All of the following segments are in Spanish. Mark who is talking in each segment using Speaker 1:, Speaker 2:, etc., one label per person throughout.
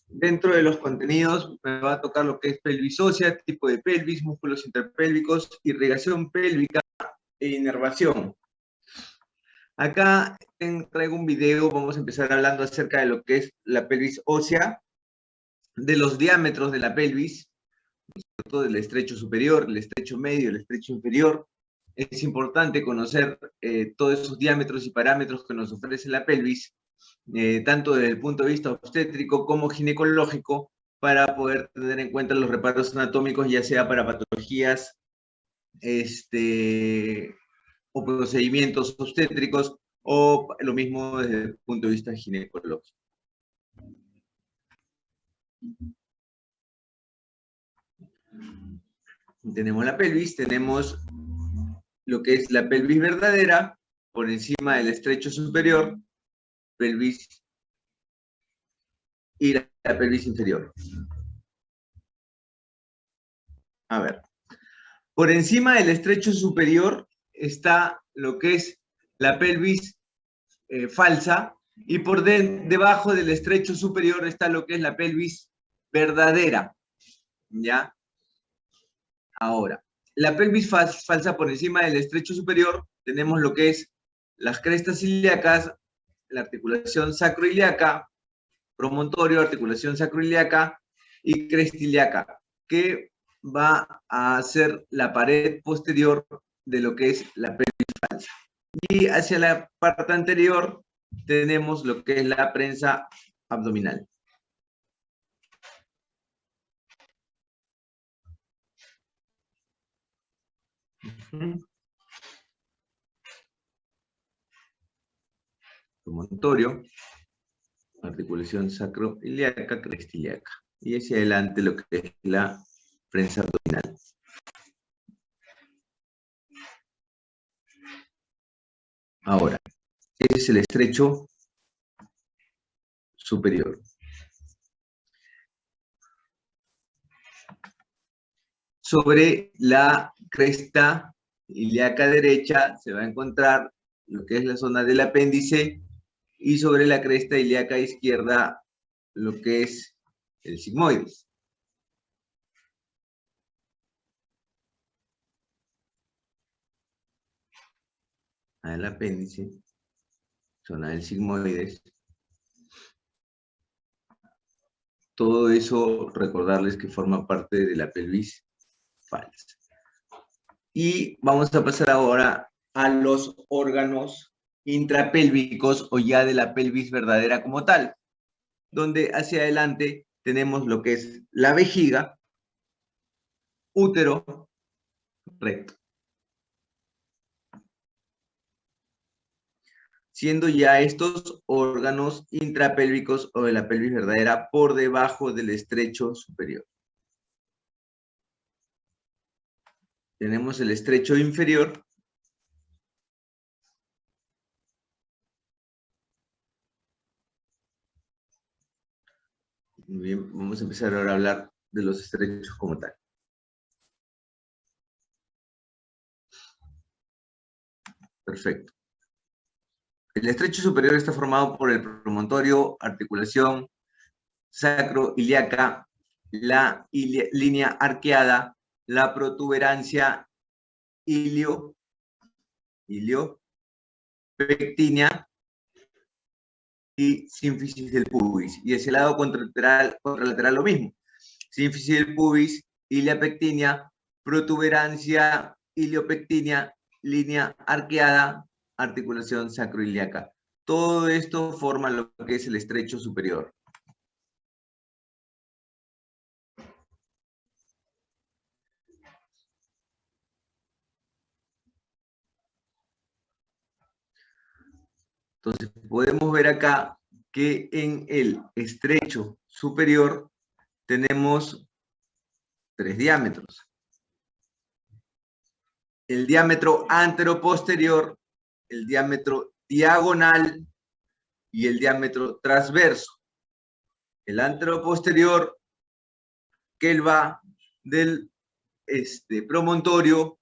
Speaker 1: Dentro de los contenidos me va a tocar lo que es pelvis ósea, tipo de pelvis, músculos interpélvicos, irrigación pélvica e inervación. Acá traigo un video, vamos a empezar hablando acerca de lo que es la pelvis ósea, de los diámetros de la pelvis, del estrecho superior, el estrecho medio, el estrecho inferior. Es importante conocer todos esos diámetros y parámetros que nos ofrece la pelvis, tanto desde el punto de vista obstétrico como ginecológico, para poder tener en cuenta los reparos anatómicos, ya sea para patologías o procedimientos obstétricos, o lo mismo desde el punto de vista ginecológico. Tenemos la pelvis, tenemos lo que es la pelvis verdadera, por encima del estrecho superior, pelvis y la pelvis inferior. A ver, por encima del estrecho superior está lo que es la pelvis falsa, y por debajo del estrecho superior está lo que es la pelvis verdadera, ¿ya? Ahora, la pelvis falsa por encima del estrecho superior, tenemos lo que es las crestas ilíacas, la articulación sacroiliaca, promontorio, articulación sacroiliaca y cresta ilíaca, que va a ser la pared posterior de lo que es la pelvis falsa. Y hacia la parte anterior tenemos lo que es la prensa abdominal. Promontorio, articulación sacroiliaca, cresta ilíaca. Y hacia adelante lo que es la prensa abdominal. Ahora, ese es el estrecho superior. Sobre la cresta ilíaca derecha se va a encontrar lo que es la zona del apéndice, y sobre la cresta ilíaca izquierda lo que es el sigmoides. El apéndice, zona del sigmoides. Todo eso, recordarles que forma parte de la pelvis falsa. Y vamos a pasar ahora a los órganos intrapélvicos, o ya de la pelvis verdadera como tal, donde hacia adelante tenemos lo que es la vejiga, útero, recto. Siendo ya estos órganos intrapélvicos o de la pelvis verdadera por debajo del estrecho superior. Tenemos el estrecho inferior. Muy bien, vamos a empezar ahora a hablar de los estrechos como tal. Perfecto. El estrecho superior está formado por el promontorio, articulación sacroiliaca, la línea arqueada, la protuberancia iliopectínea y sínfisis del pubis. Y ese lado contralateral lo mismo. Sínfisis del pubis, ilia pectínea, protuberancia iliopectínea, línea arqueada, articulación sacroiliaca. Todo esto forma lo que es el estrecho superior. Entonces, podemos ver acá que en el estrecho superior tenemos 3 diámetros. El diámetro anteroposterior, el diámetro diagonal y el diámetro transverso. El anteroposterior, que él va del promontorio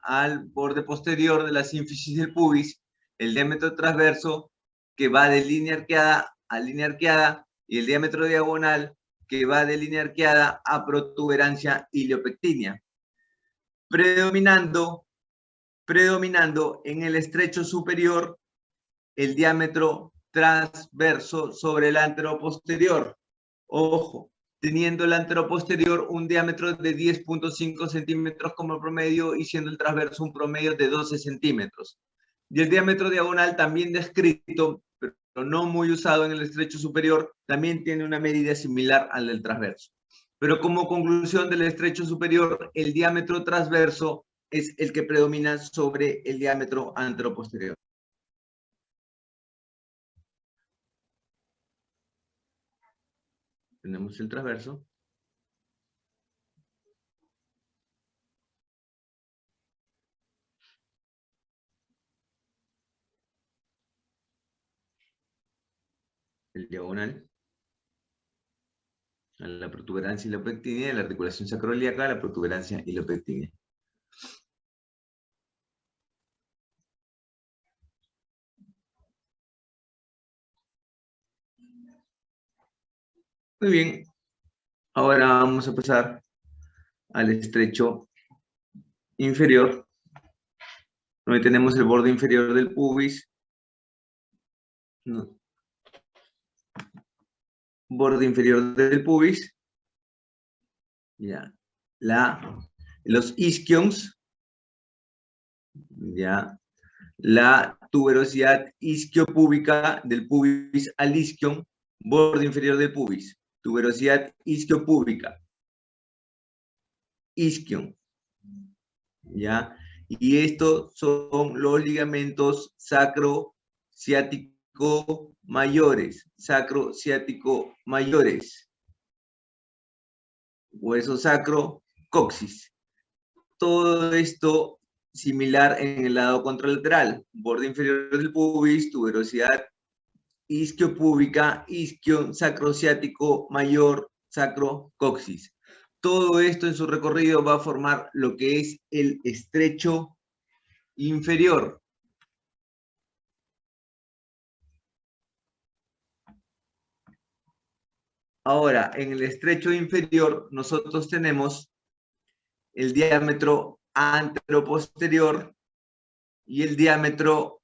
Speaker 1: al borde posterior de la sínfisis del pubis, el diámetro transverso que va de línea arqueada a línea arqueada y el diámetro diagonal que va de línea arqueada a protuberancia iliopectínea. Predominando en el estrecho superior el diámetro transverso sobre el anteroposterior. Ojo, teniendo el anteroposterior un diámetro de 10.5 centímetros como promedio y siendo el transverso un promedio de 12 centímetros. Y el diámetro diagonal también descrito, pero no muy usado en el estrecho superior, también tiene una medida similar al del transverso. Pero como conclusión del estrecho superior, el diámetro transverso es el que predomina sobre el diámetro anteroposterior. Tenemos el transverso. El diagonal. A la protuberancia ilopectínea, la articulación sacroiliaca, la protuberancia ilopectínea. Muy bien. Ahora vamos a pasar al estrecho inferior, donde tenemos el borde inferior del pubis. No. Borde inferior del pubis. Ya. Los isquions. Ya. La tuberosidad isquiopúbica del pubis al isquion, borde inferior del pubis. Tuberosidad isquiopúbica. Isquion. ¿Ya? Y estos son los ligamentos sacro-ciático mayores, hueso sacro, coxis. Todo esto similar en el lado contralateral, borde inferior del pubis, tuberosidad isquiopúbica, isquion sacrociático mayor, sacro, coxis. Todo esto en su recorrido va a formar lo que es el estrecho inferior. Ahora, en el estrecho inferior, nosotros tenemos el diámetro anteroposterior y el diámetro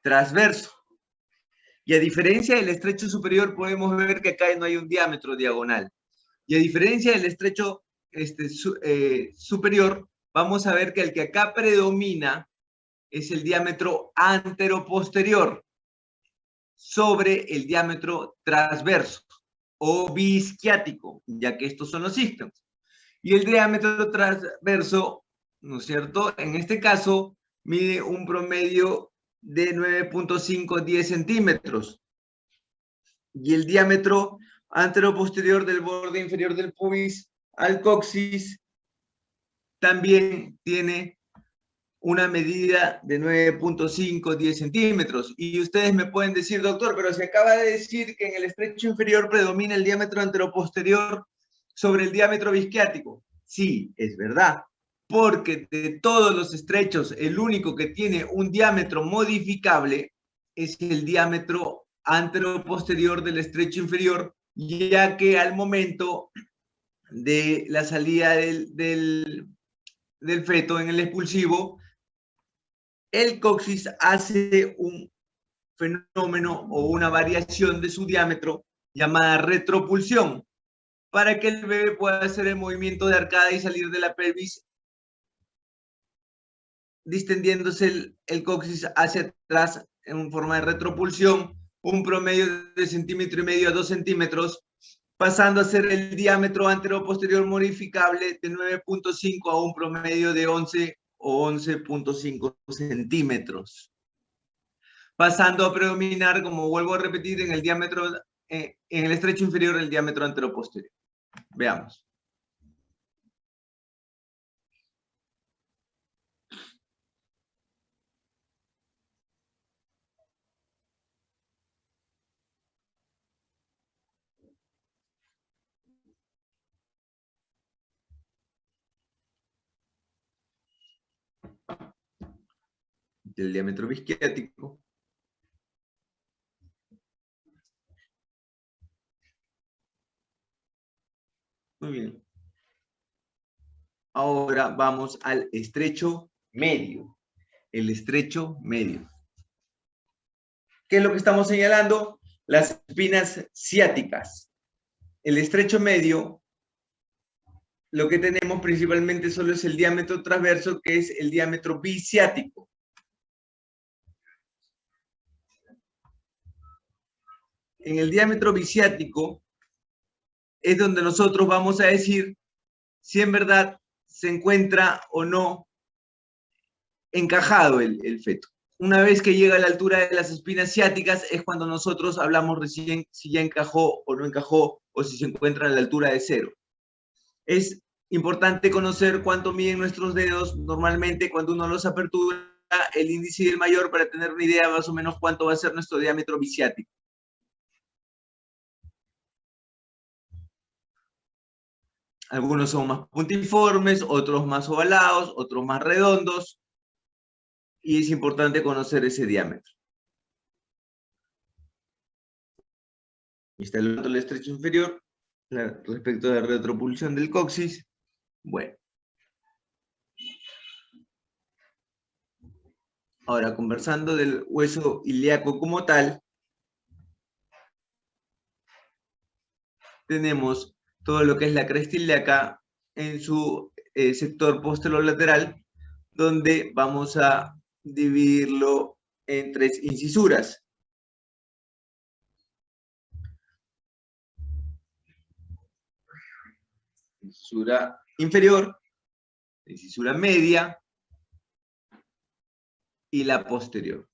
Speaker 1: transverso. Y a diferencia del estrecho superior, podemos ver que acá no hay un diámetro diagonal. Y a diferencia del estrecho superior, vamos a ver que el que acá predomina es el diámetro anteroposterior sobre el diámetro transverso o biisquiático, ya que estos son los isquios. Y el diámetro transverso, ¿no es cierto? En este caso, mide un promedio de 9.5-10 centímetros. Y el diámetro anteroposterior del borde inferior del pubis al coxis también tiene una medida de 9.5-10 centímetros. Y ustedes me pueden decir, doctor, pero se acaba de decir que en el estrecho inferior predomina el diámetro anteroposterior sobre el diámetro bisquiático. Sí, es verdad, porque de todos los estrechos, el único que tiene un diámetro modificable es el diámetro anteroposterior del estrecho inferior, ya que al momento de la salida del feto en el expulsivo, el coxis hace un fenómeno o una variación de su diámetro llamada retropulsión, para que el bebé pueda hacer el movimiento de arcada y salir de la pelvis, distendiéndose el coxis hacia atrás en forma de retropulsión, un promedio de 1,5 a 2 centímetros, pasando a ser el diámetro anteroposterior modificable de 9.5 a un promedio de 11 o 11.5 centímetros. Pasando a predominar, como vuelvo a repetir, en el diámetro, en el estrecho inferior, el diámetro anteroposterior. Veamos. del diámetro bisquiático. Muy bien. Ahora vamos al estrecho medio. El estrecho medio. ¿Qué es lo que estamos señalando? Las espinas ciáticas. El estrecho medio, lo que tenemos principalmente solo es el diámetro transverso, que es el diámetro biciático. En el diámetro biciático es donde nosotros vamos a decir si en verdad se encuentra o no encajado el feto. Una vez que llega a la altura de las espinas ciáticas es cuando nosotros hablamos recién si ya encajó o no encajó o si se encuentra a la altura de 0. Es importante conocer cuánto miden nuestros dedos normalmente cuando uno los apertura, el índice y el mayor, para tener una idea más o menos cuánto va a ser nuestro diámetro biciático. Algunos son más puntiformes, otros más ovalados, otros más redondos, y es importante conocer ese diámetro. Y está el estrecho inferior respecto de la retropulsión del coxis. Bueno. Ahora, conversando del hueso ilíaco como tal, tenemos todo lo que es la cresta ilíaca en su sector posterolateral, donde vamos a dividirlo en 3 incisuras. Incisura inferior, incisura media y la posterior.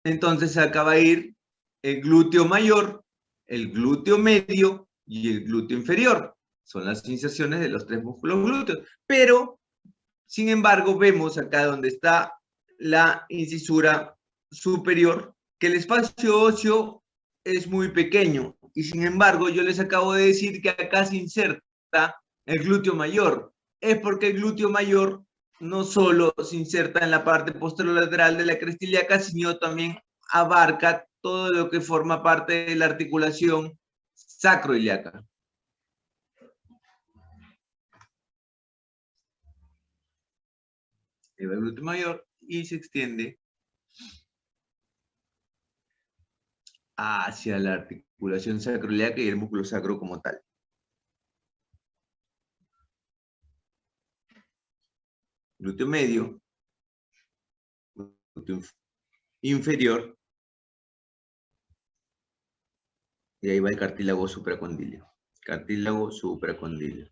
Speaker 1: Entonces acá va a ir el glúteo mayor, el glúteo medio y el glúteo inferior. Son las inserciones de los 3 músculos glúteos. Pero, sin embargo, vemos acá donde está la incisura superior, que el espacio óseo es muy pequeño. Y sin embargo, yo les acabo de decir que acá se inserta el glúteo mayor. Es porque el glúteo mayor no solo se inserta en la parte posterolateral de la cresta ilíaca, sino también abarca todo lo que forma parte de la articulación sacroiliaca. El glúteo mayor y se extiende hacia la articulación sacroiliaca y el músculo sacro como tal. Glúteo medio, glúteo inferior, y ahí va el cartílago supracondilio. Cartílago supracondilio.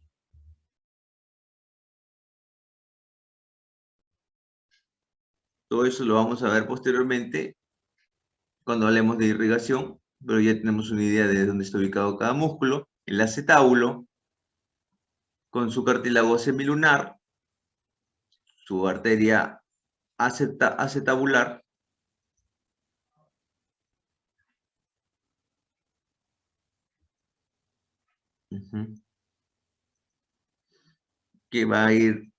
Speaker 1: Todo eso lo vamos a ver posteriormente cuando hablemos de irrigación, pero ya tenemos una idea de dónde está ubicado cada músculo. El acetábulo, con su cartílago semilunar, su arteria acetabular, que va a ir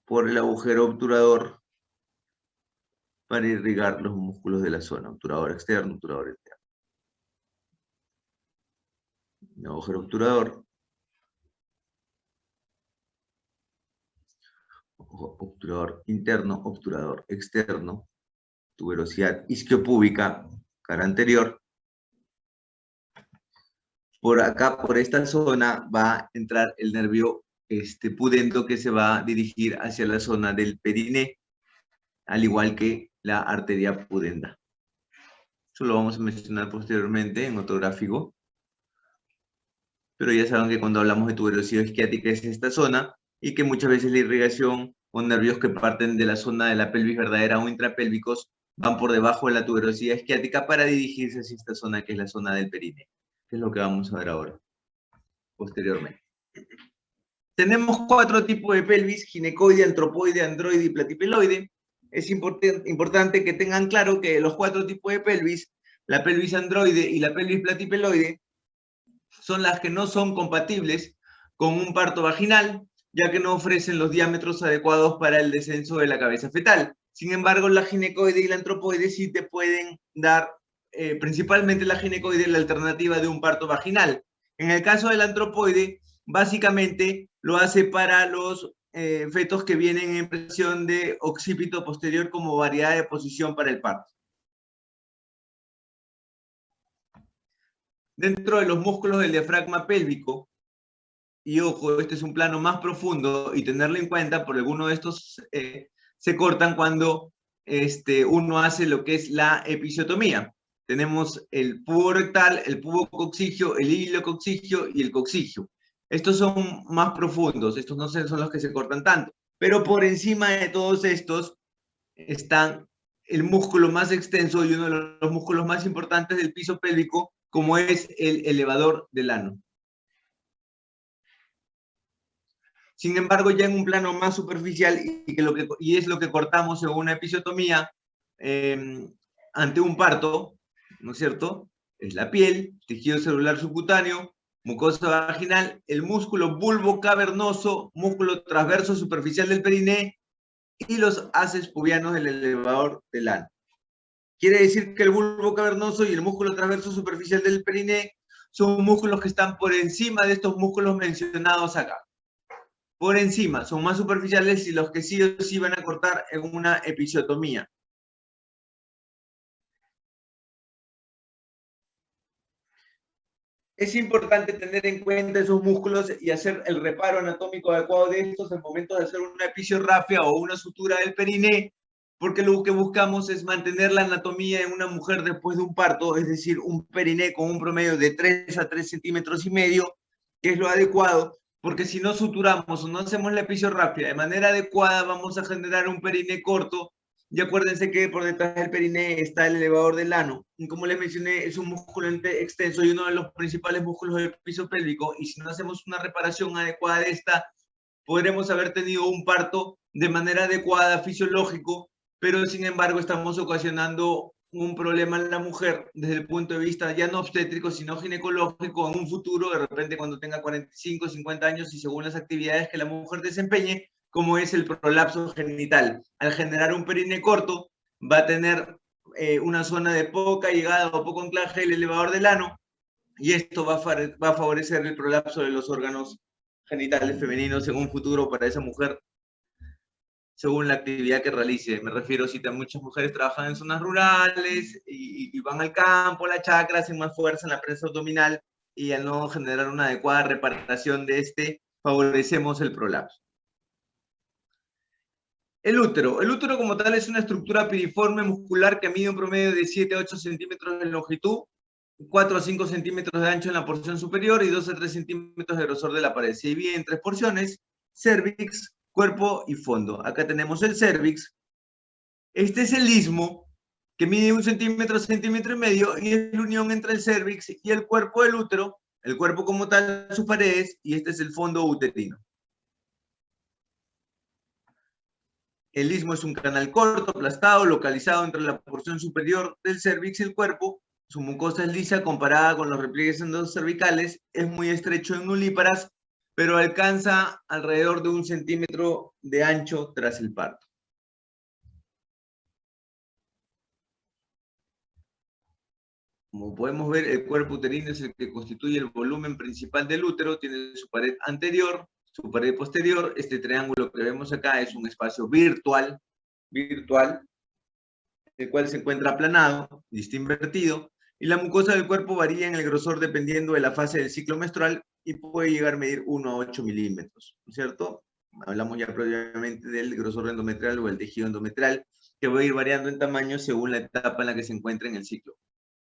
Speaker 1: por el agujero obturador para irrigar los músculos de la zona, obturador externo, obturador interno. El agujero obturador, obturador interno, obturador externo, tuberosidad isquiopúbica, cara anterior. Por acá, por esta zona, va a entrar el nervio pudendo, que se va a dirigir hacia la zona del periné, al igual que la arteria pudenda. Eso lo vamos a mencionar posteriormente en otro gráfico. Pero ya saben que cuando hablamos de tuberosidad isquiática es esta zona, y que muchas veces la irrigación o nervios que parten de la zona de la pelvis verdadera o intrapélvicos van por debajo de la tuberosidad isquiática para dirigirse hacia esta zona que es la zona del periné, que es lo que vamos a ver ahora, posteriormente. Tenemos 4 tipos de pelvis: ginecoide, antropoide, androide y platipeloide. Es importante que tengan claro que los 4 tipos de pelvis, la pelvis androide y la pelvis platipeloide, son las que no son compatibles con un parto vaginal, ya que no ofrecen los diámetros adecuados para el descenso de la cabeza fetal. Sin embargo, la ginecoide y la antropoide sí te pueden dar, principalmente la ginecoide, la alternativa de un parto vaginal. En el caso del antropoide, básicamente lo hace para los fetos que vienen en presión de occipito posterior como variedad de posición para el parto. Dentro de los músculos del diafragma pélvico, y ojo, este es un plano más profundo y tenerlo en cuenta, por alguno de estos se cortan cuando uno hace lo que es la episiotomía. Tenemos el pubo rectal, el pubo coccigio, el hilo coccigio y el coccigio. Estos son más profundos, estos no son los que se cortan tanto, pero por encima de todos estos están el músculo más extenso y uno de los músculos más importantes del piso pélvico, como es el elevador del ano. Sin embargo, ya en un plano más superficial, y es lo que cortamos en una episiotomía ante un parto, ¿no es cierto? Es la piel, tejido celular subcutáneo, mucosa vaginal, el músculo bulbo cavernoso, músculo transverso superficial del periné y los haces pubianos del elevador del ano. Quiere decir que el bulbo cavernoso y el músculo transverso superficial del periné son músculos que están por encima de estos músculos mencionados acá. Por encima, son más superficiales y los que sí o sí van a cortar en una episiotomía. Es importante tener en cuenta esos músculos y hacer el reparo anatómico adecuado de estos al momento de hacer una episorrafia o una sutura del periné, porque lo que buscamos es mantener la anatomía en una mujer después de un parto, es decir, un periné con un promedio de 3 a 3 centímetros y medio, que es lo adecuado, porque si no suturamos o no hacemos la episorrafia de manera adecuada, vamos a generar un periné corto. Y acuérdense que por detrás del periné está el elevador del ano. Y como les mencioné, es un músculo extenso y uno de los principales músculos del piso pélvico. Y si no hacemos una reparación adecuada de esta, podremos haber tenido un parto de manera adecuada, fisiológico, pero sin embargo estamos ocasionando un problema en la mujer desde el punto de vista ya no obstétrico, sino ginecológico en un futuro, de repente cuando tenga 45, 50 años y según las actividades que la mujer desempeñe, como es el prolapso genital. Al generar un perine corto, va a tener una zona de poca llegada o poco anclaje el elevador del ano, y esto va a favorecer el prolapso de los órganos genitales femeninos en un futuro para esa mujer, según la actividad que realice. Me refiero si muchas mujeres trabajan en zonas rurales y van al campo, la chacra, hacen más fuerza en la presa abdominal y al no generar una adecuada reparación de favorecemos el prolapso. El útero como tal es una estructura piriforme muscular que mide un promedio de 7 a 8 centímetros de longitud, 4 a 5 centímetros de ancho en la porción superior y 2 a 3 centímetros de grosor de la pared. Se divide en 3 porciones: cérvix, cuerpo y fondo. Acá tenemos el cérvix. Este es el istmo, que mide 1 centímetro, centímetro y medio, y es la unión entre el cérvix y el cuerpo del útero, el cuerpo como tal, sus paredes, y este es el fondo uterino. El istmo es un canal corto, aplastado, localizado entre la porción superior del cérvix y el cuerpo. Su mucosa es lisa comparada con los repliegues endocervicales, es muy estrecho en nulíparas, pero alcanza alrededor de 1 centímetro de ancho tras el parto. Como podemos ver, el cuerpo uterino es el que constituye el volumen principal del útero, tiene su pared anterior, su pared posterior. Este triángulo que vemos acá es un espacio virtual, el cual se encuentra aplanado, está invertido, y la mucosa del cuerpo varía en el grosor dependiendo de la fase del ciclo menstrual y puede llegar a medir 1 a 8 milímetros, ¿no es cierto? Hablamos ya previamente del grosor endometrial o el tejido endometrial, que va a ir variando en tamaño según la etapa en la que se encuentra en el ciclo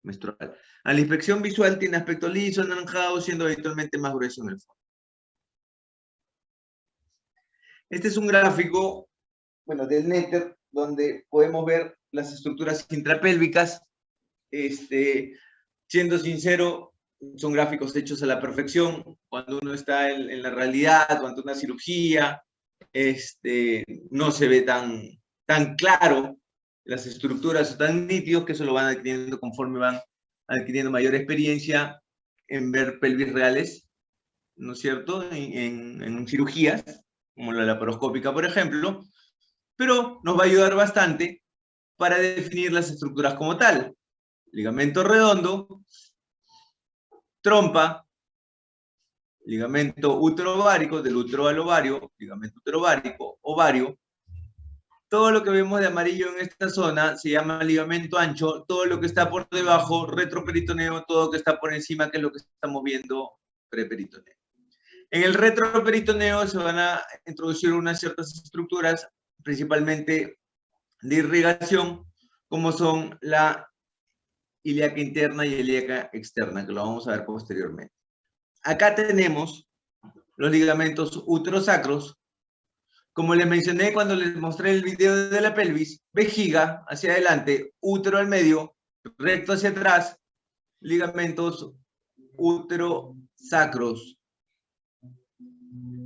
Speaker 1: menstrual. A la inspección visual tiene aspecto liso, anaranjado, siendo habitualmente más grueso en el fondo. Este es un gráfico, bueno, del Néter, donde podemos ver las estructuras intrapélvicas. Siendo sincero, son gráficos hechos a la perfección. Cuando uno está en la realidad, cuando una cirugía, no se ve tan claro las estructuras, tan nítidos, que eso lo van adquiriendo conforme van adquiriendo mayor experiencia en ver pelvis reales, ¿no es cierto?, en cirugías. como la laparoscópica, por ejemplo, pero nos va a ayudar bastante para definir las estructuras como tal. Ligamento redondo, trompa, ligamento útero-ovárico, del útero al ovario, ligamento útero-ovárico, ovario. Todo lo que vemos de amarillo en esta zona se llama ligamento ancho, todo lo que está por debajo, retroperitoneo, todo lo que está por encima, que es lo que estamos viendo, preperitoneo. En el retroperitoneo se van a introducir unas ciertas estructuras, principalmente de irrigación, como son la ilíaca interna y ilíaca externa, que lo vamos a ver posteriormente. Acá tenemos los ligamentos úterosacros. Como les mencioné cuando les mostré el video de la pelvis, vejiga hacia adelante, útero al medio, recto hacia atrás, ligamentos úterosacros.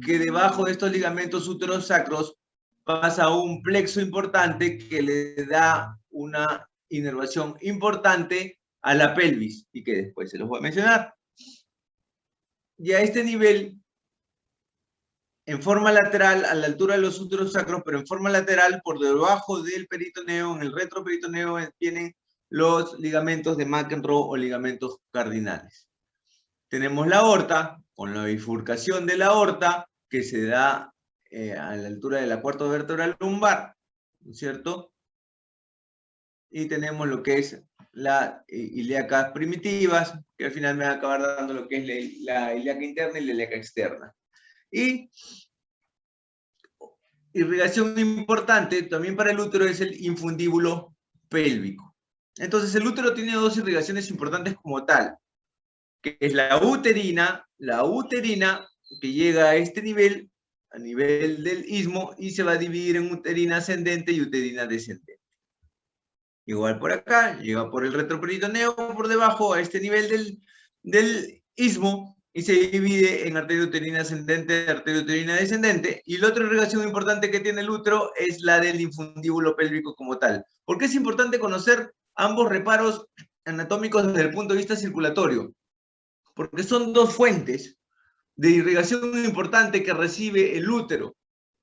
Speaker 1: Que debajo de estos ligamentos úterosacros pasa un plexo importante que le da una inervación importante a la pelvis y que después se los voy a mencionar. Y a este nivel, en forma lateral, a la altura de los úterosacros, pero en forma lateral, por debajo del peritoneo, en el retroperitoneo, tienen los ligamentos de McEnroe o ligamentos cardinales. Tenemos la aorta, con la bifurcación de la aorta, que se da a la altura de la cuarta vértebra lumbar, ¿no es cierto? Y tenemos lo que es las ilíacas primitivas, que al final me va a acabar dando lo que es la ilíaca interna y la ilíaca externa. Y irrigación importante también para el útero es el infundíbulo pélvico. Entonces el útero tiene dos irrigaciones importantes como tal, que es la uterina que llega a este nivel, a nivel del istmo, y se va a dividir en uterina ascendente y uterina descendente. Igual por acá, llega por el retroperitoneo por debajo a este nivel del istmo, y se divide en arteria uterina ascendente, arteria uterina descendente. Y la otra irrigación importante que tiene el útero es la del infundíbulo pélvico como tal. ¿Por qué es importante conocer ambos reparos anatómicos desde el punto de vista circulatorio? Porque son dos fuentes de irrigación importante que recibe el útero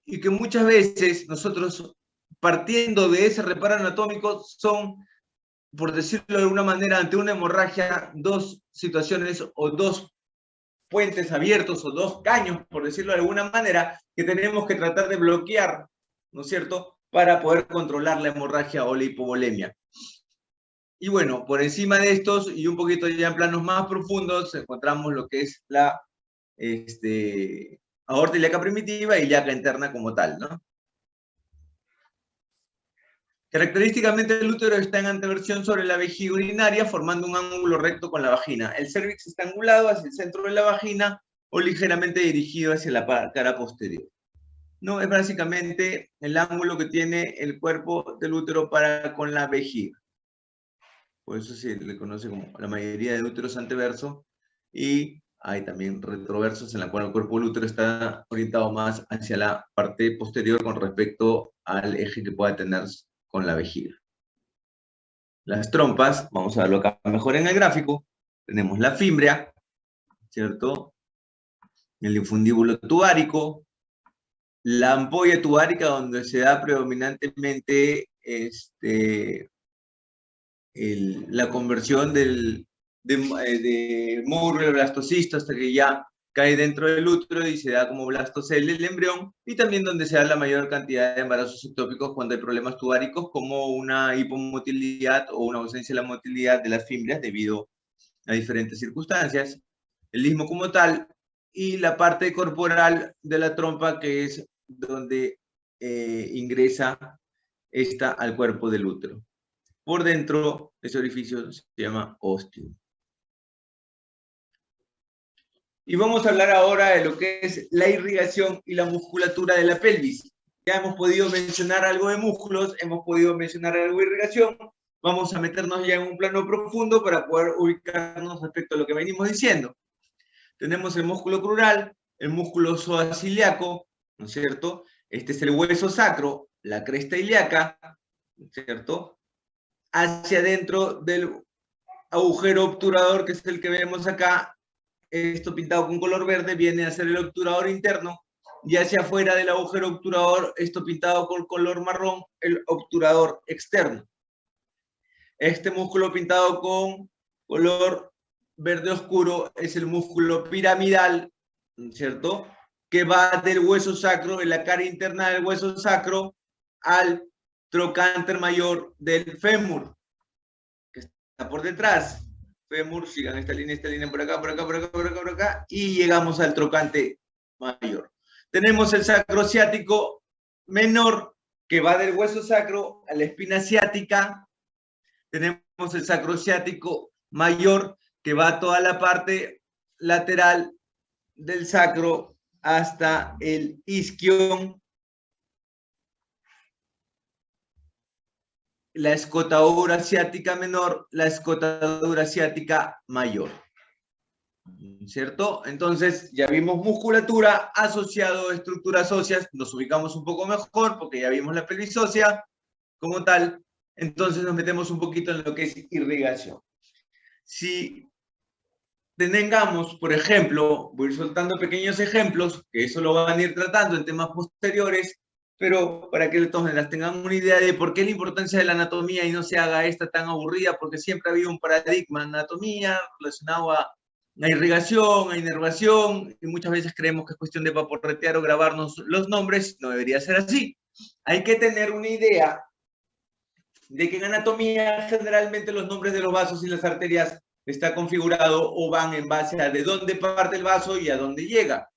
Speaker 1: y que muchas veces nosotros, partiendo de ese reparo anatómico, son, por decirlo de alguna manera, ante una hemorragia, dos situaciones o dos puentes abiertos o dos caños, por decirlo de alguna manera, que tenemos que tratar de bloquear, ¿no es cierto?, para poder controlar la hemorragia o la hipovolemia. Y bueno, por encima de estos y un poquito ya en planos más profundos, encontramos lo que es la aorta ilíaca primitiva y ilíaca interna como tal, ¿no? Característicamente el útero está en anteversión sobre la vejiga urinaria, formando un ángulo recto con la vagina. El cérvix está angulado hacia el centro de la vagina o ligeramente dirigido hacia la cara posterior. No, es básicamente el ángulo que tiene el cuerpo del útero para con la vejiga. Por eso se le conoce como la mayoría de úteros anteverso, y hay también retroversos en la cual el cuerpo del útero está orientado más hacia la parte posterior con respecto al eje que pueda tener con la vejiga. Las trompas, vamos a verlo acá mejor en el gráfico, tenemos la fímbrea, ¿cierto? El infundíbulo tubárico, la ampolla tubárica donde se da predominantemente la conversión de módulo blastocisto hasta que ya cae dentro del útero y se da como blastocele el embrión, y también donde se da la mayor cantidad de embarazos ectópicos cuando hay problemas tubáricos como una hipomotilidad o una ausencia de la motilidad de las fimbrias debido a diferentes circunstancias, el istmo como tal, y la parte corporal de la trompa que es donde ingresa esta al cuerpo del útero. Por dentro, ese orificio se llama ósteo. Y vamos a hablar ahora de lo que es la irrigación y la musculatura de la pelvis. Ya hemos podido mencionar algo de músculos, hemos podido mencionar algo de irrigación. Vamos a meternos ya en un plano profundo para poder ubicarnos respecto a lo que venimos diciendo. Tenemos el músculo crural, el músculo psoasiliaco, ¿no es cierto? Este es el hueso sacro, la cresta ilíaca, ¿no es cierto? Hacia adentro del agujero obturador, que es el que vemos acá, esto pintado con color verde, viene a ser el obturador interno, y hacia afuera del agujero obturador, esto pintado con color marrón, el obturador externo. Este músculo pintado con color verde oscuro es el músculo piramidal, ¿cierto? Que va del hueso sacro, en la cara interna del hueso sacro, al trocánter mayor del fémur, que está por detrás. Fémur, sigan esta línea por acá, por acá, por acá, por acá, por acá, y llegamos al trocante mayor. Tenemos el sacro ciático menor, que va del hueso sacro a la espina ciática. Tenemos el sacro ciático mayor, que va toda la parte lateral del sacro hasta el isquion. La escotadura ciática menor, la escotadura ciática mayor. ¿Cierto? Entonces, ya vimos musculatura asociado a estructuras óseas, nos ubicamos un poco mejor porque ya vimos la pelvis ósea como tal, entonces nos metemos un poquito en lo que es irrigación. Si tengamos, por ejemplo, voy a ir soltando pequeños ejemplos, que eso lo van a ir tratando en temas posteriores, pero para que de todas maneras tengan una idea de por qué la importancia de la anatomía y no se haga esta tan aburrida, porque siempre ha habido un paradigma en anatomía relacionado a irrigación, a inervación, y muchas veces creemos que es cuestión de paporretear o grabarnos los nombres, no debería ser así. Hay que tener una idea de que en anatomía generalmente los nombres de los vasos y las arterias está configurado o van en base a de dónde parte el vaso y a dónde llega.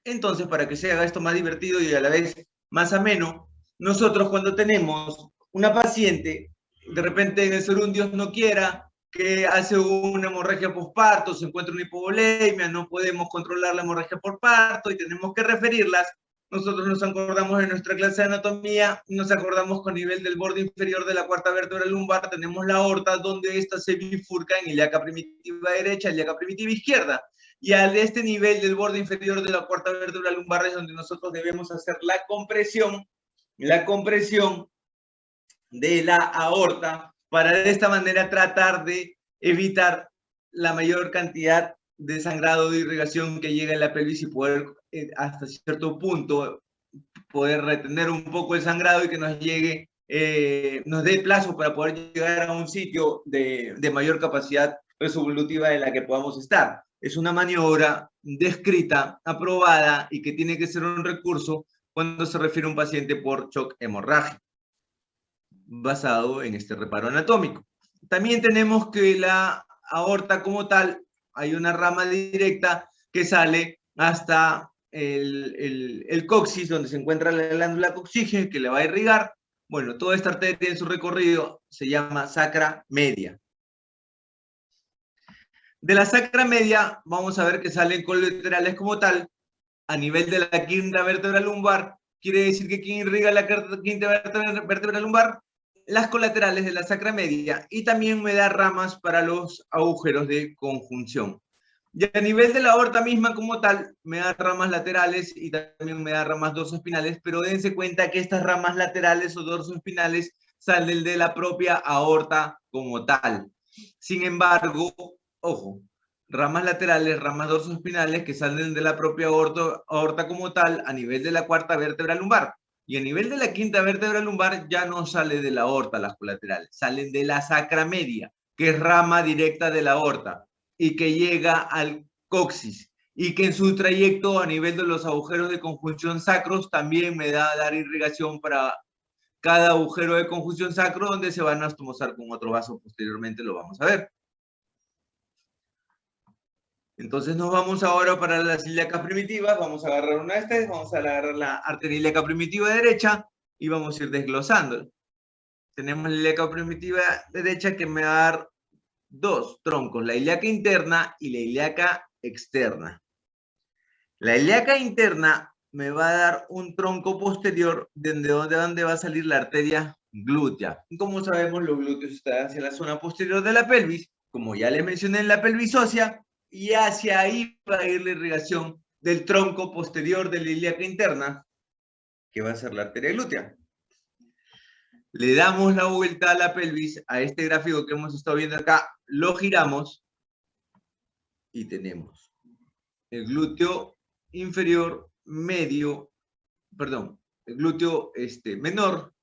Speaker 1: Entonces, para que se haga esto más divertido y a la vez más ameno, nosotros cuando tenemos una paciente, de repente en el ser un Dios no quiera, que hace una hemorragia postparto, se encuentra una hipovolemia, no podemos controlar la hemorragia por parto y tenemos que referirlas, nosotros nos acordamos de nuestra clase de anatomía, nos acordamos con nivel del borde inferior de la cuarta vértebra lumbar, tenemos la aorta donde esta se bifurca en ilíaca primitiva derecha, ilíaca primitiva izquierda. Y a este nivel del borde inferior de la cuarta vértebra lumbar es donde nosotros debemos hacer la compresión de la aorta para de esta manera tratar de evitar la mayor cantidad de sangrado de irrigación que llega en la pelvis y poder hasta cierto punto poder retener un poco el sangrado y que nos llegue, nos dé plazo para poder llegar a un sitio de mayor capacidad resolutiva en la que podamos estar. Es una maniobra descrita, aprobada y que tiene que ser un recurso cuando se refiere a un paciente por shock hemorrágico, basado en este reparo anatómico. También tenemos que la aorta como tal, hay una rama directa que sale hasta el coxis, donde se encuentra la glándula coxígea, que le va a irrigar. Bueno, toda esta arteria en su recorrido se llama sacra media. De la sacra media, vamos a ver que salen colaterales como tal, a nivel de la quinta vértebra lumbar. Quiere decir que ¿quién irriga la quinta vértebra lumbar? Las colaterales de la sacra media, y también me da ramas para los agujeros de conjunción. Y a nivel de la aorta misma como tal, me da ramas laterales y también me da ramas dorsoespinales, pero dense cuenta que estas ramas laterales o dorsoespinales salen de la propia aorta como tal. Sin embargo, ojo, ramas laterales, ramas dorsoespinales que salen de la propia aorta como tal a nivel de la cuarta vértebra lumbar. Y a nivel de la quinta vértebra lumbar ya no sale de la aorta las colaterales, salen de la sacra media, que es rama directa de la aorta y que llega al coxis y que en su trayecto a nivel de los agujeros de conjunción sacros también me da a dar irrigación para cada agujero de conjunción sacro donde se va a anastomosar con otro vaso. Posteriormente lo vamos a ver. Entonces nos vamos ahora para las ilíacas primitivas, vamos a agarrar una de estas, vamos a agarrar la arteria ilíaca primitiva derecha y vamos a ir desglosando. Tenemos la ilíaca primitiva derecha que me va a dar dos troncos, la ilíaca interna y la ilíaca externa. La ilíaca interna me va a dar un tronco posterior de donde va a salir la arteria glútea. Como sabemos, los glúteos están hacia la zona posterior de la pelvis, como ya les mencioné en la pelvis ósea, y hacia ahí va a ir la irrigación del tronco posterior de la ilíaca interna, que va a ser la arteria glútea. Le damos la vuelta a la pelvis, a este gráfico que hemos estado viendo acá, lo giramos y tenemos el glúteo inferior, medio perdón, el glúteo menor,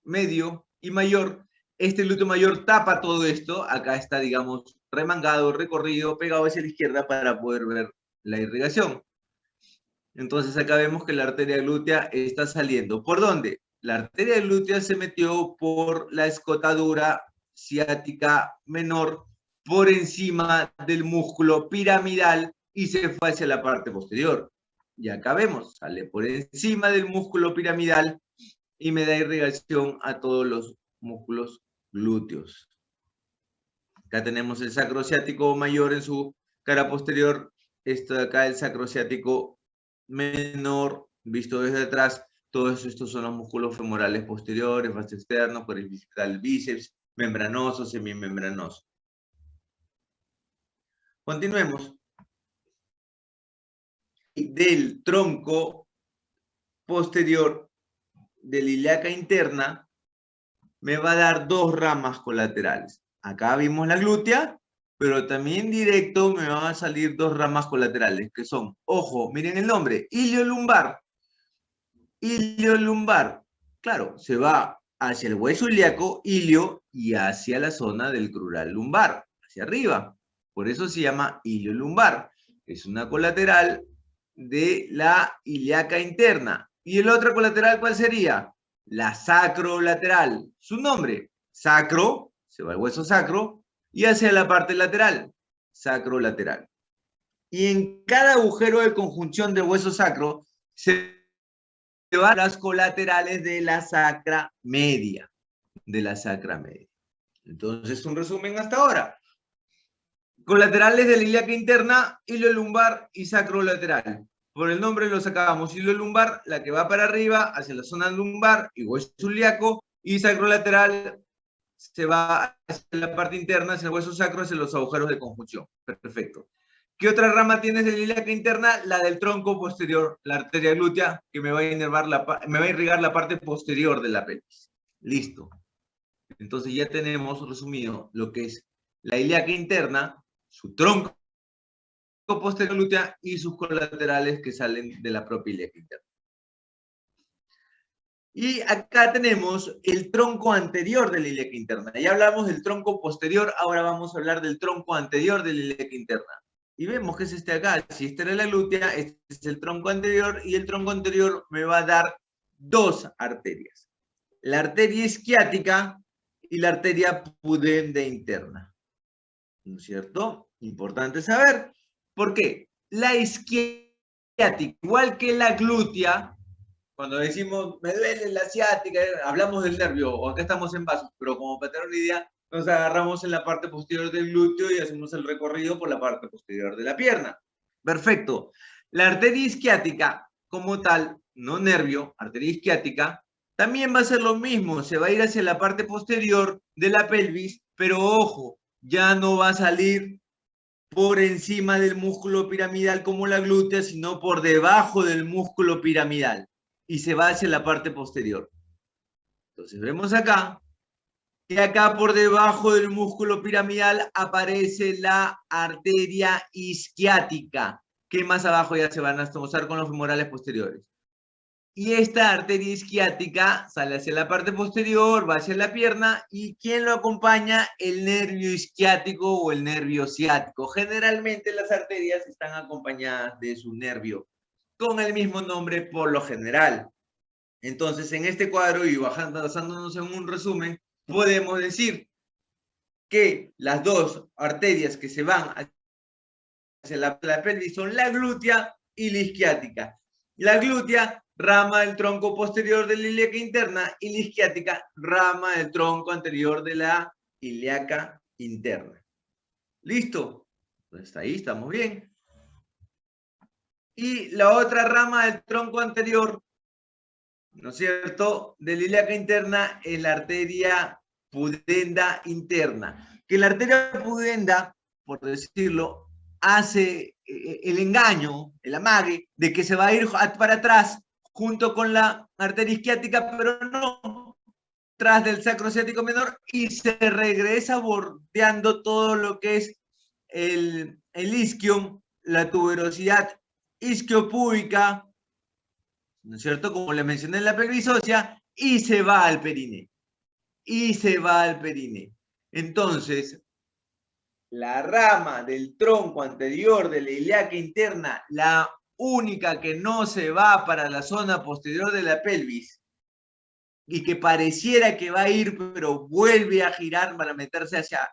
Speaker 1: medio y mayor. Este glúteo mayor tapa todo esto. Acá está, digamos, remangado, recorrido, pegado hacia la izquierda para poder ver la irrigación. Entonces acá vemos que la arteria glútea está saliendo. ¿Por dónde? La arteria glútea se metió por la escotadura ciática menor por encima del músculo piramidal y se fue hacia la parte posterior. Y acá vemos, sale por encima del músculo piramidal y me da irrigación a todos los músculos glúteos. Acá tenemos el sacrociático mayor en su cara posterior. Esto de acá, el sacrociático menor, visto desde atrás. Todos estos son los músculos femorales posteriores, vasto externo, por el bíceps, membranoso, semimembranoso. Continuemos. Del tronco posterior de la ilíaca interna me va a dar dos ramas colaterales. Acá vimos la glútea, pero también directo me van a salir dos ramas colaterales, que son, ojo, miren el nombre, iliolumbar. Iliolumbar, claro, se va hacia el hueso ilíaco, ilio, y hacia la zona del crural lumbar, hacia arriba. Por eso se llama iliolumbar. Es una colateral de la ilíaca interna. ¿Y el otro colateral cuál sería? La sacrolateral. Su nombre, sacro, se va al hueso sacro, y hacia la parte lateral, sacrolateral. Y en cada agujero de conjunción del hueso sacro se van las colaterales de la sacra media. Entonces, un resumen hasta ahora. Colaterales de la ilíaca interna, iliolumbar y sacrolateral. Por el nombre lo sacábamos. Iliolumbar, la que va para arriba, hacia la zona lumbar y hueso ilíaco, y sacrolateral se va hacia la parte interna, hacia el hueso sacro, hacia los agujeros de conjunción. Perfecto. ¿Qué otra rama tienes de la ilíaca interna? La del tronco posterior, la arteria glútea, que me va a irrigar la parte posterior de la pelvis. Listo. Entonces ya tenemos resumido lo que es la ilíaca interna, su tronco posterior glútea y sus colaterales que salen de la propia ilíaca interna. Y acá tenemos el tronco anterior de la ilíaca interna. Ya hablamos del tronco posterior, ahora vamos a hablar del tronco anterior de la ilíaca interna. Y vemos que es este acá. Si esta era la glútea, este es el tronco anterior, y el tronco anterior me va a dar dos arterias. La arteria isquiática y la arteria pudenda interna. ¿No es cierto? Importante saber. ¿Por qué? La isquiática, igual que la glútea, cuando decimos, me duele la ciática, hablamos del nervio, o acá estamos en vasos, pero como para tener una idea, nos agarramos en la parte posterior del glúteo y hacemos el recorrido por la parte posterior de la pierna. Perfecto. La arteria isquiática, como tal, no nervio, arteria isquiática, también va a ser lo mismo, se va a ir hacia la parte posterior de la pelvis, pero ojo, ya no va a salir por encima del músculo piramidal como la glútea, sino por debajo del músculo piramidal y se va hacia la parte posterior. Entonces vemos acá que acá por debajo del músculo piramidal aparece la arteria isquiática, que más abajo ya se van a asociar con los femorales posteriores. Y esta arteria isquiática sale hacia la parte posterior, va hacia la pierna, y ¿quién lo acompaña? El nervio isquiático o el nervio ciático. Generalmente las arterias están acompañadas de su nervio, con el mismo nombre por lo general. Entonces, en este cuadro, y basándonos en un resumen, podemos decir que las dos arterias que se van hacia la pelvis son la glútea y la isquiática. La glútea, rama del tronco posterior de la ilíaca interna, y la isquiática, rama del tronco anterior de la ilíaca interna. ¿Listo? Pues ahí estamos bien. Y la otra rama del tronco anterior, ¿no es cierto?, de la ilíaca interna es la arteria pudenda interna. Que la arteria pudenda, por decirlo, hace el engaño, el amague, de que se va a ir para atrás junto con la arteria isquiática, pero no, tras del sacrociático menor, y se regresa bordeando todo lo que es el isquion, la tuberosidad isquiopúbica, ¿no es cierto? Como les mencioné en la pelvis ósea, y se va al perine. Y se va al perine. Entonces, la rama del tronco anterior de la ilíaca interna, la única que no se va para la zona posterior de la pelvis, y que pareciera que va a ir, pero vuelve a girar para meterse hacia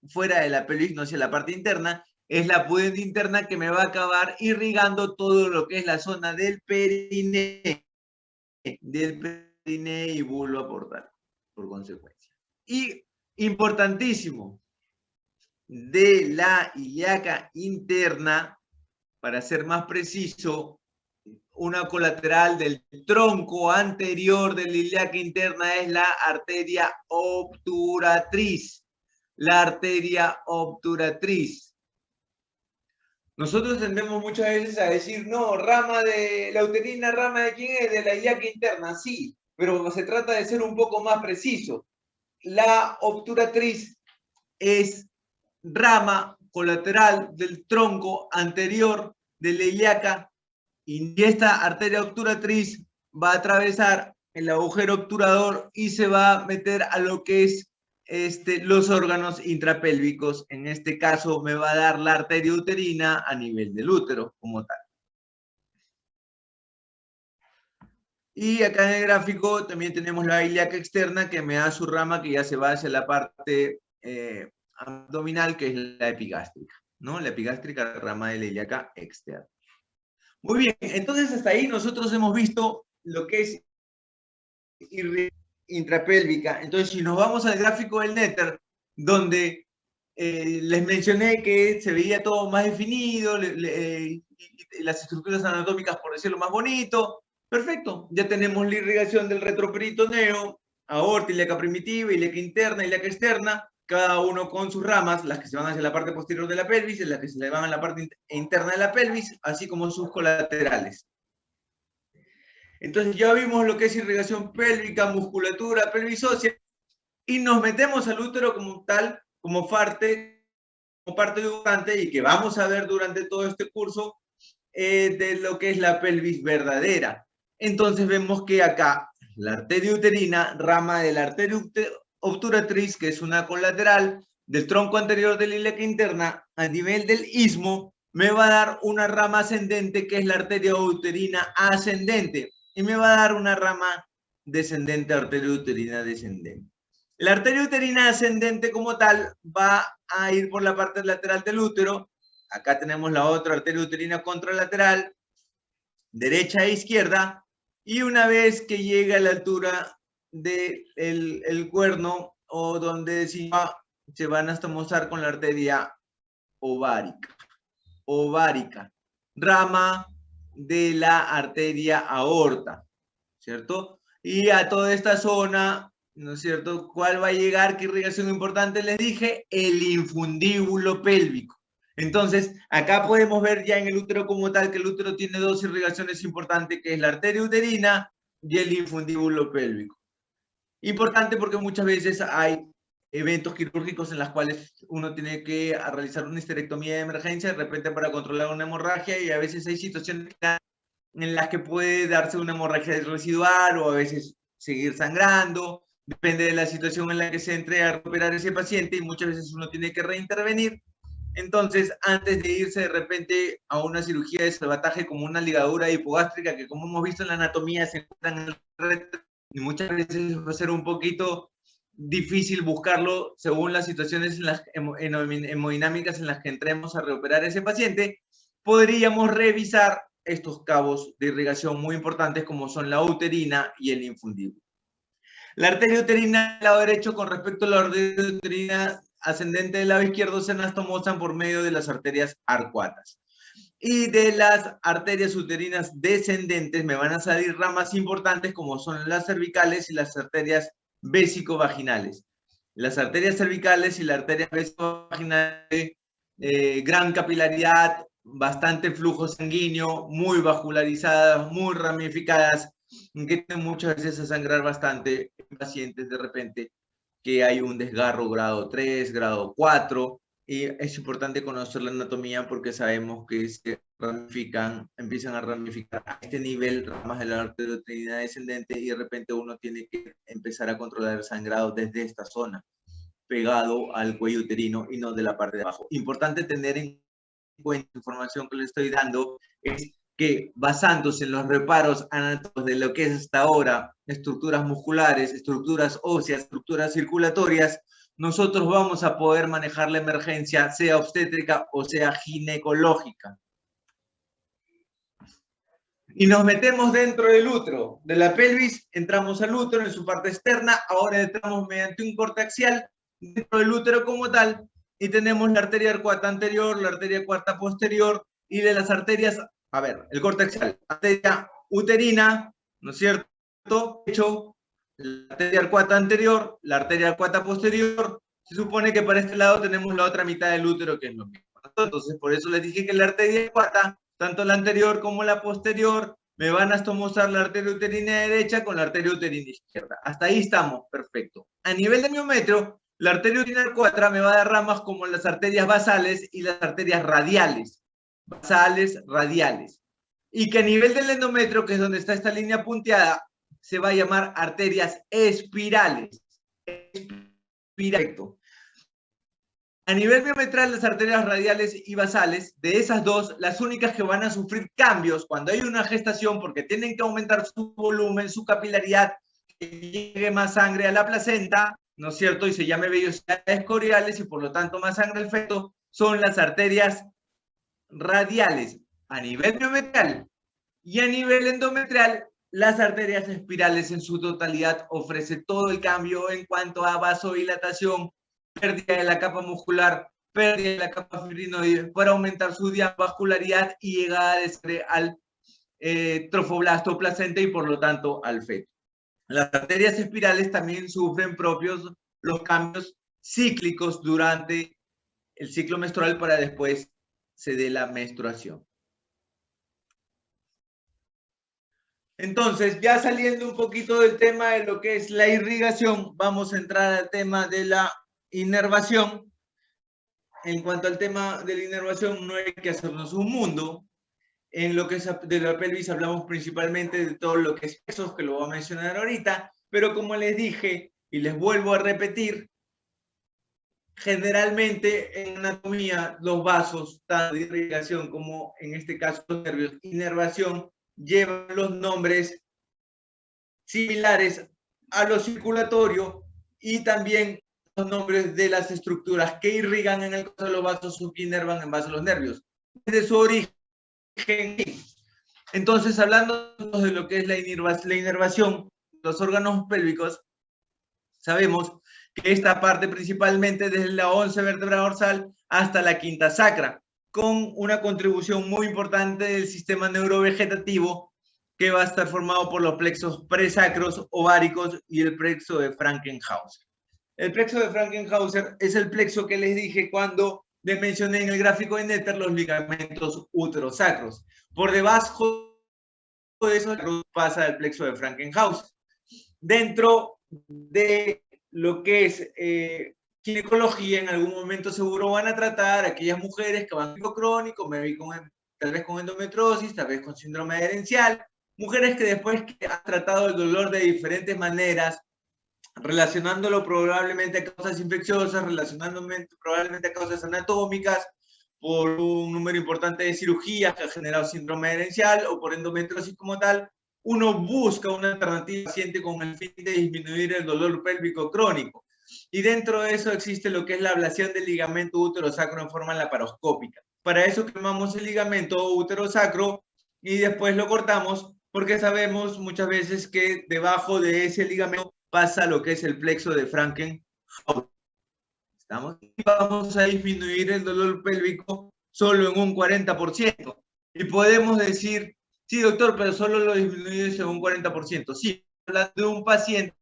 Speaker 1: fuera de la pelvis, no hacia la parte interna, es la pudenda interna que me va a acabar irrigando todo lo que es la zona del perine y vulva portal, por consecuencia. Y importantísimo, de la ilíaca interna, para ser más preciso, una colateral del tronco anterior de la ilíaca interna es la arteria obturatriz. La arteria obturatriz. Nosotros tendemos muchas veces a decir, no, rama de la uterina, rama de quién es, de la ilíaca interna, sí, pero se trata de ser un poco más preciso. La obturatriz es rama colateral del tronco anterior de la ilíaca, y esta arteria obturatriz va a atravesar el agujero obturador y se va a meter a lo que es los órganos intrapélvicos. En este caso me va a dar la arteria uterina a nivel del útero como tal. Y acá en el gráfico también tenemos la ilíaca externa, que me da su rama que ya se va hacia la parte abdominal, que es la epigástrica, ¿no? La epigástrica, rama de la ilíaca externa. Muy bien, entonces hasta ahí nosotros hemos visto lo que es intrapélvica. Entonces, si nos vamos al gráfico del Netter, donde les mencioné que se veía todo más definido, las estructuras anatómicas, por decirlo más bonito, perfecto, ya tenemos la irrigación del retroperitoneo, aorta, ilíaca primitiva, ilíaca interna, ilíaca externa, cada uno con sus ramas, las que se van hacia la parte posterior de la pelvis, las que se le van a la parte interna de la pelvis, así como sus colaterales. Entonces ya vimos lo que es irrigación pélvica, musculatura, pelvis ósea, y nos metemos al útero como tal, como parte educante, y que vamos a ver durante todo este curso de lo que es la pelvis verdadera. Entonces vemos que acá la arteria uterina, rama de la arteria obturatriz, que es una colateral del tronco anterior de la ilíaca interna, a nivel del istmo, me va a dar una rama ascendente, que es la arteria uterina ascendente, y me va a dar una rama descendente, arteria uterina descendente. La arteria uterina ascendente como tal va a ir por la parte lateral del útero. Acá tenemos la otra arteria uterina contralateral, derecha e izquierda, y una vez que llega a la altura del cuerno, o donde se van a estomosar con la arteria ovárica, rama de la arteria aorta, ¿cierto? Y a toda esta zona, ¿no es cierto? ¿Cuál va a llegar? ¿Qué irrigación importante les dije? El infundíbulo pélvico. Entonces, acá podemos ver ya en el útero como tal que el útero tiene dos irrigaciones importantes, que es la arteria uterina y el infundíbulo pélvico. Importante porque muchas veces hay eventos quirúrgicos en los cuales uno tiene que realizar una histerectomía de emergencia de repente para controlar una hemorragia, y a veces hay situaciones en las que puede darse una hemorragia residual o a veces seguir sangrando, depende de la situación en la que se entre a recuperar ese paciente, y muchas veces uno tiene que reintervenir. Entonces, antes de irse de repente a una cirugía de salvataje como una ligadura hipogástrica, que como hemos visto en la anatomía se encuentran en el reto, y muchas veces va a ser un poquito difícil buscarlo según las situaciones hemodinámicas en las que entremos a reoperar ese paciente, podríamos revisar estos cabos de irrigación muy importantes como son la uterina y el infundíbulo. La arteria uterina del lado derecho con respecto a la arteria uterina ascendente del lado izquierdo se anastomosan por medio de las arterias arcuatas. Y de las arterias uterinas descendentes me van a salir ramas importantes como son las cervicales y las arterias vésico-vaginales. Las arterias cervicales y la arteria vésico-vaginal, gran capilaridad, bastante flujo sanguíneo, muy vascularizadas, muy ramificadas, que tienen muchas veces a sangrar bastante en pacientes de repente que hay un desgarro grado 3, grado 4, y es importante conocer la anatomía porque sabemos que empiezan a ramificar a este nivel ramas de la arteria uterina descendente y de repente uno tiene que empezar a controlar el sangrado desde esta zona, pegado al cuello uterino y no de la parte de abajo. Importante tener en cuenta la información que le estoy dando es que basándose en los reparos anatómicos de lo que es hasta ahora estructuras musculares, estructuras óseas, estructuras circulatorias, nosotros vamos a poder manejar la emergencia, sea obstétrica o sea ginecológica. Y nos metemos dentro del útero, de la pelvis, entramos al útero en su parte externa, ahora entramos mediante un corte axial dentro del útero como tal, y tenemos la arteria arcuata anterior, la arteria arcuata posterior, y de las arterias, a ver, el corte axial, arteria uterina, ¿no es cierto? Hecho, la arteria arcuata anterior, la arteria arcuata posterior, se supone que para este lado tenemos la otra mitad del útero, que es lo mismo. Entonces, por eso les dije que la arteria arcuata, tanto la anterior como la posterior, me van a mostrar la arteria uterina derecha con la arteria uterina izquierda. Hasta ahí estamos, perfecto. A nivel de miometro, la arteria uterina arcuata me va a dar ramas como las arterias basales y las arterias radiales. Basales, radiales. Y que a nivel del endometrio, que es donde está esta línea punteada, se va a llamar arterias espirales. Perfecto. A nivel biometral, las arterias radiales y basales, de esas dos, las únicas que van a sufrir cambios cuando hay una gestación, porque tienen que aumentar su volumen, su capilaridad, que llegue más sangre a la placenta, ¿no es cierto? Y se llame vellosidades coriales y por lo tanto más sangre al feto, son las arterias radiales a nivel biometral. Y a nivel endometrial, las arterias espirales en su totalidad ofrece todo el cambio en cuanto a vasodilatación, pérdida de la capa muscular, pérdida de la capa fibrinoide, para aumentar su vascularidad y llegada de sangre al trofoblasto placenta y por lo tanto al feto. Las arterias espirales también sufren propios los cambios cíclicos durante el ciclo menstrual para después se dé la menstruación. Entonces, ya saliendo un poquito del tema de lo que es la irrigación, vamos a entrar al tema de la inervación. En cuanto al tema de la inervación, no hay que hacernos un mundo. En lo que es de la pelvis hablamos principalmente de todo lo que es pesos, que lo voy a mencionar ahorita, pero como les dije y les vuelvo a repetir, generalmente en anatomía los vasos, tanto de irrigación como en este caso los nervios, inervación, llevan los nombres similares a lo circulatorio y también los nombres de las estructuras que irrigan en el caso de los vasos o que inervan en base a los nervios. Desde su origen. Entonces, hablando de lo que es la inervación, los órganos pélvicos, sabemos que esta parte principalmente desde la 11 vértebra dorsal hasta la quinta sacra, con una contribución muy importante del sistema neurovegetativo que va a estar formado por los plexos presacros, ováricos y el plexo de Frankenhauser. El plexo de Frankenhauser es el plexo que les dije cuando les mencioné en el gráfico de Netter los ligamentos uterosacros. Por debajo de eso pasa el plexo de Frankenhauser. Dentro de lo que es ginecología, en algún momento seguro van a tratar a aquellas mujeres que van con crónico, tal vez con endometriosis, tal vez con síndrome herencial, mujeres que después que han tratado el dolor de diferentes maneras, relacionándolo probablemente a causas infecciosas, relacionándolo probablemente a causas anatómicas, por un número importante de cirugías que ha generado síndrome herencial o por endometriosis como tal, uno busca una alternativa paciente con el fin de disminuir el dolor pélvico crónico. Y dentro de eso existe lo que es la ablación del ligamento útero-sacro en forma laparoscópica. Para eso quemamos el ligamento útero-sacro y después lo cortamos porque sabemos muchas veces que debajo de ese ligamento pasa lo que es el plexo de Frankenhauser. ¿Estamos? Y vamos a disminuir el dolor pélvico solo en un 40%. Y podemos decir, sí, doctor, pero solo lo disminuye en un 40%. Sí, hablando de un paciente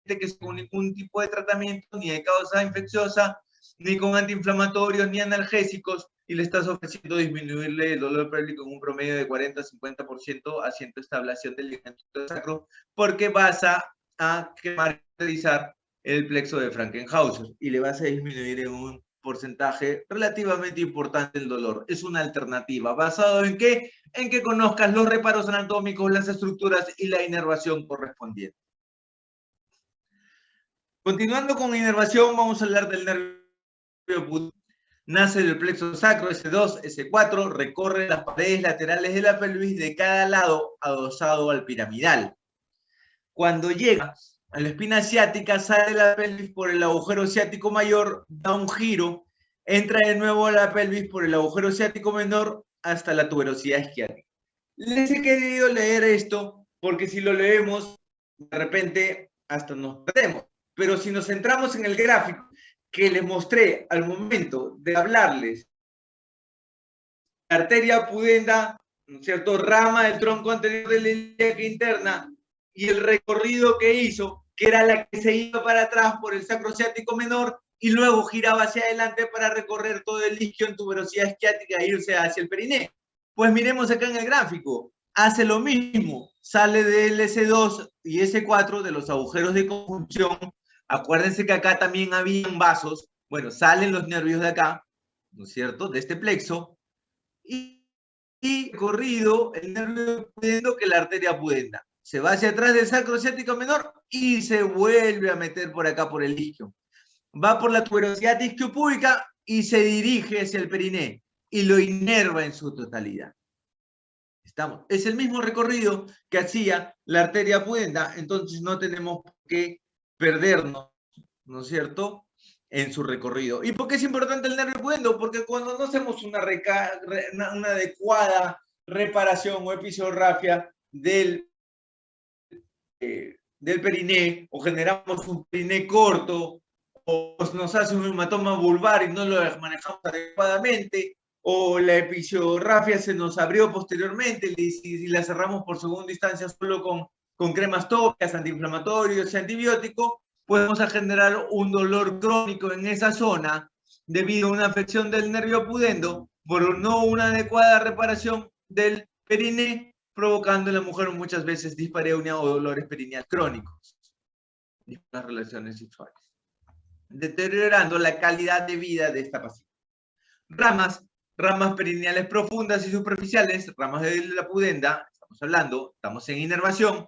Speaker 1: que sin ningún tipo de tratamiento, ni de causa infecciosa, ni con antiinflamatorios, ni analgésicos, y le estás ofreciendo disminuirle el dolor pélvico en un promedio de 40-50% haciendo esta ablación del ligamento sacro, porque vas a caracterizar el plexo de Frankenhauser y le vas a disminuir en un porcentaje relativamente importante del dolor. Es una alternativa. ¿Basado en qué? En que conozcas los reparos anatómicos, las estructuras y la inervación correspondiente. Continuando con inervación, vamos a hablar del nervio pudendo. Nace del plexo sacro, S2, S4, recorre las paredes laterales de la pelvis de cada lado adosado al piramidal. Cuando llega a la espina ciática, sale de la pelvis por el agujero ciático mayor, da un giro, entra de nuevo a la pelvis por el agujero ciático menor hasta la tuberosidad isquiática. Les he querido leer esto porque si lo leemos, de repente hasta nos perdemos. Pero si nos centramos en el gráfico que les mostré al momento de hablarles, la arteria pudenda, ¿no es cierto?, rama del tronco anterior de la ilíaca interna, y el recorrido que hizo, que era la que se iba para atrás por el sacrociático menor, y luego giraba hacia adelante para recorrer todo el isquio en tuberosidad isquiática e irse hacia el periné. Pues miremos acá en el gráfico, hace lo mismo, sale del S2 y S4 de los agujeros de conjunción. Acuérdense que acá también habían vasos. Bueno, salen los nervios de acá, ¿no es cierto?, de este plexo, y corrido el nervio pudendo que la arteria pudenda. Se va hacia atrás del sacrociático menor y se vuelve a meter por acá por el isquio. Va por la tuberosidad isquiopúbica y se dirige hacia el periné y lo inerva en su totalidad. ¿Estamos? Es el mismo recorrido que hacía la arteria pudenda, entonces no tenemos que perdernos, ¿no es cierto?, en su recorrido. ¿Y por qué es importante el nervio pudendo? Porque cuando no hacemos una adecuada reparación o episodiografia del periné, o generamos un periné corto, o nos hace un hematoma vulvar y no lo manejamos adecuadamente, o la episodiografia se nos abrió posteriormente y la cerramos por segunda instancia solo con cremas tópicas, antiinflamatorios y antibióticos, podemos generar un dolor crónico en esa zona debido a una afección del nervio pudendo por no una adecuada reparación del periné, provocando en la mujer muchas veces dispareunia o dolores perineales crónicos y las relaciones sexuales, deteriorando la calidad de vida de esta paciente. Ramas perineales profundas y superficiales, ramas de la pudenda, estamos en inervación,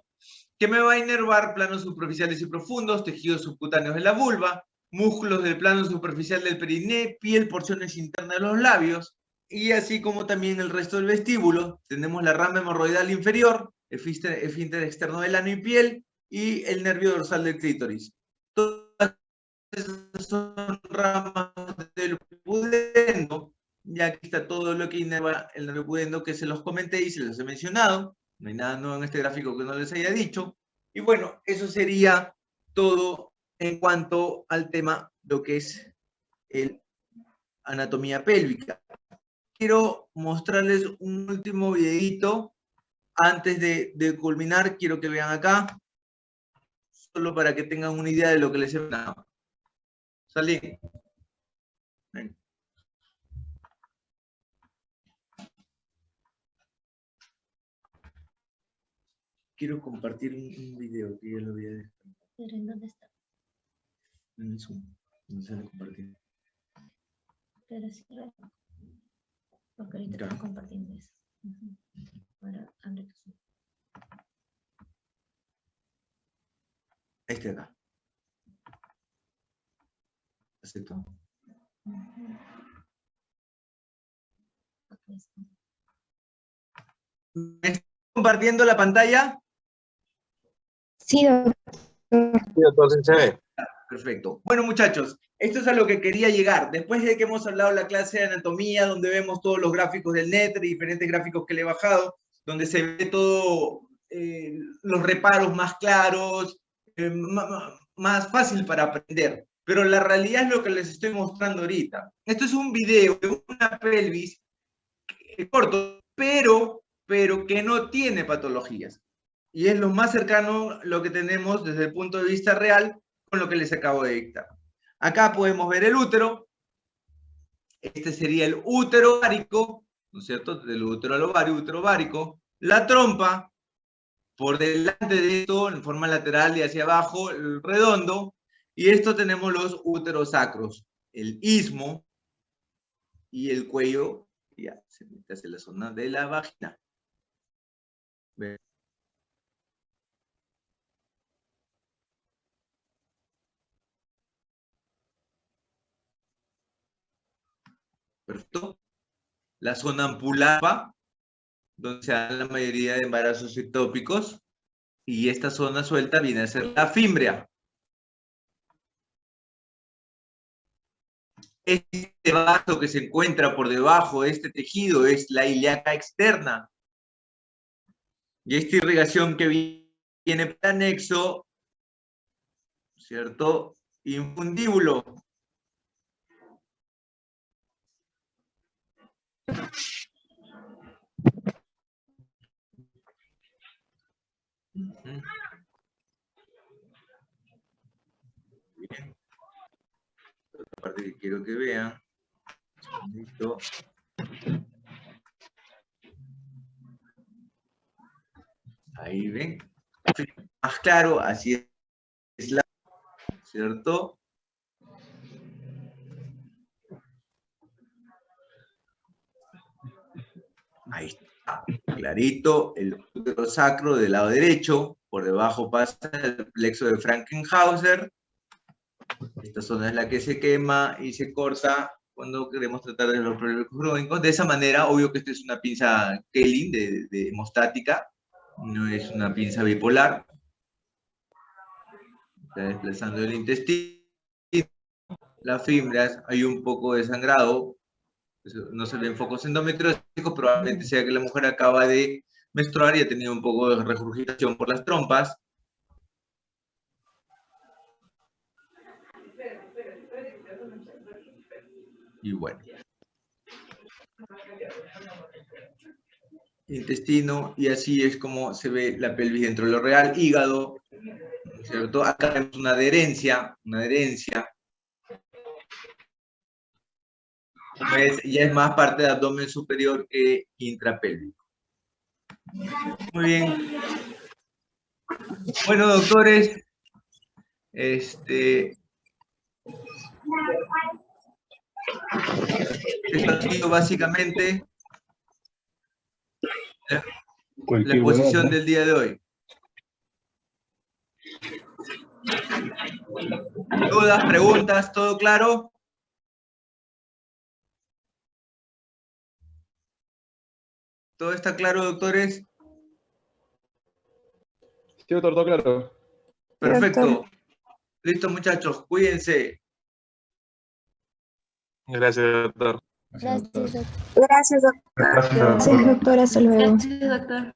Speaker 1: que me va a inervar planos superficiales y profundos, tejidos subcutáneos de la vulva, músculos del plano superficial del periné, piel, porciones internas de los labios, y así como también el resto del vestíbulo. Tenemos la rama hemorroidal inferior, esfínter externo del ano y piel, y el nervio dorsal del clítoris. Todas esas son ramas del pudendo, y aquí está todo lo que inerva el nervio pudendo, que se los comenté y se los he mencionado. No hay nada nuevo en este gráfico que no les haya dicho. Y bueno, eso sería todo en cuanto al tema de lo que es el anatomía pélvica. Quiero mostrarles un último videito antes de culminar. Quiero que vean acá, solo para que tengan una idea de lo que les he hablado. Salí. Ven. Quiero compartir un video que ya lo voy a dejar.
Speaker 2: ¿Pero en dónde está?
Speaker 1: En Zoom. No sale compartir.
Speaker 2: Pero sí, porque ahorita estamos compartiendo eso. Ahora abre tu Zoom.
Speaker 1: Este de acá. ¿Acepto? ¿Me está compartiendo la pantalla?
Speaker 2: Sí, doctor.
Speaker 3: Sí, doctor, sí se ve.
Speaker 1: Perfecto. Bueno, muchachos, esto es a lo que quería llegar. Después de que hemos hablado la clase de anatomía, donde vemos todos los gráficos del NETRI, diferentes gráficos que le he bajado, donde se ve todo, los reparos más claros, más fácil para aprender. Pero la realidad es lo que les estoy mostrando ahorita. Esto es un video de una pelvis corto, pero que no tiene patologías. Y es lo más cercano lo que tenemos desde el punto de vista real con lo que les acabo de dictar. Acá podemos ver el útero. Este sería el útero ovárico, ¿no es cierto? Del útero al ovario, útero ovárico. La trompa, por delante de esto, en forma lateral y hacia abajo, el redondo. Y esto tenemos los úteros sacros. El istmo, y el cuello ya se mete hacia la zona de la vagina. ¿Ven? Perfecto. La zona ampular, donde se dan la mayoría de embarazos ectópicos, y esta zona suelta viene a ser la fímbria. Este vaso que se encuentra por debajo de este tejido es la ilíaca externa. Y esta irrigación que viene por anexo, ¿cierto? Infundíbulo. Bien. Otra parte que quiero que vean. Listo. Ahí ven. Más claro, así es la, ¿cierto? Ahí está, clarito, el útero sacro del lado derecho, por debajo pasa el plexo de Frankenhauser. Esta zona es la que se quema y se corta cuando queremos tratar de los problemas crónicos. De esa manera, obvio que esta es una pinza Kelling de hemostática, no es una pinza bipolar. Está desplazando el intestino. Las fibras, hay un poco de sangrado, no se ven focos endometrióticos, probablemente sea que la mujer acaba de menstruar y ha tenido un poco de regurgitación por las trompas. Y bueno. Intestino, y así es como se ve la pelvis dentro de lo real. Hígado, ¿cierto? Acá tenemos una adherencia, ya es más parte del abdomen superior que intrapélvico. Muy bien. Bueno, doctores, esto ha sido básicamente la exposición del día de hoy. ¿Dudas, preguntas? ¿Todo claro? ¿Todo está claro, doctores?
Speaker 3: Sí, doctor, todo claro.
Speaker 1: Perfecto. Listo, muchachos, cuídense.
Speaker 3: Gracias, doctor.
Speaker 2: Gracias, doctor.
Speaker 4: Gracias, doctor.
Speaker 5: Gracias, doctor.
Speaker 4: Hasta luego.
Speaker 2: Gracias, doctor.